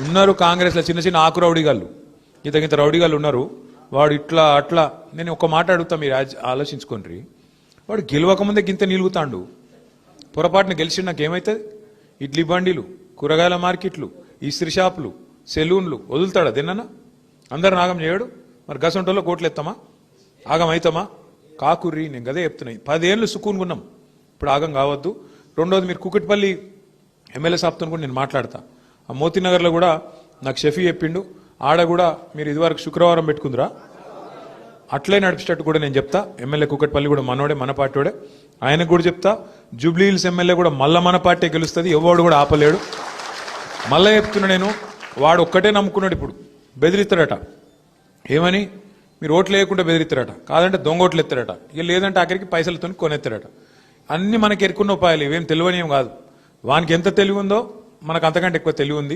ఉన్నారు కాంగ్రెస్లో చిన్న చిన్న ఆకు రౌడీగాళ్ళు, ఇంత రౌడీగాళ్ళు ఉన్నారు. వాడు ఇట్లా అట్లా, నేను ఒక మాట అడుగుతా, మీరు ఆలోచించుకోండి. వాడు గెలవకముందే గింత నిలుగుతాండు, పొరపాటున గెలిచి నాకు ఏమవుతుంది? ఇడ్లీ బండిలు, కూరగాయల మార్కెట్లు, ఇస్త్రీ షాపులు, సెలూన్లు వదులుతాడా దేనన్నా? అందరు నాగం చేయడు. మరి గసంటోలో కోట్లు ఎత్తామా? ఆగం అవుతామా? కాకుర్రి, నేను గదే చెప్తున్నాయి. 10 ఏళ్ళు సుకూన్గున్నాం, ఇప్పుడు ఆగం కావద్దు. రెండోది, మీరు కూకట్పల్లి ఎమ్మెల్యే సాబ్తో కూడా నేను మాట్లాడతా. ఆ మోతీనగర్లో కూడా నాకు షఫీ చెప్పిండు, ఆడ కూడా మీరు ఇదివరకు శుక్రవారం పెట్టుకుందిరా, అట్లే నడిపించేటట్టు కూడా నేను చెప్తా. ఎమ్మెల్యే కూకట్పల్లి కూడా మనోడే, మన పార్టీడే, ఆయనకు కూడా చెప్తా. జూబ్లీ హిల్స్ ఎమ్మెల్యే కూడా మళ్ళా మన పార్టీ గెలుస్తుంది, ఎవడు కూడా ఆపలేడు. మళ్ళా చెప్తున్నా నేను, వాడు ఒక్కటే నమ్ముకున్నాడు. ఇప్పుడు బెదిరిస్తాడట, ఏమని? మీరు ఓట్లు వేయకుండా బెదిరిస్తారట, కాదంటే దొంగ ఓట్లు ఎత్తారట, ఇక లేదంటే ఆఖరికి పైసలతో కొనెత్తారట. అన్ని మనకి ఎరుకున్న ఉపాయాలు, ఇవేం తెలివని ఏం కాదు. వానికి ఎంత తెలివి ఉందో మనకు అంతకంటే ఎక్కువ తెలివి ఉంది.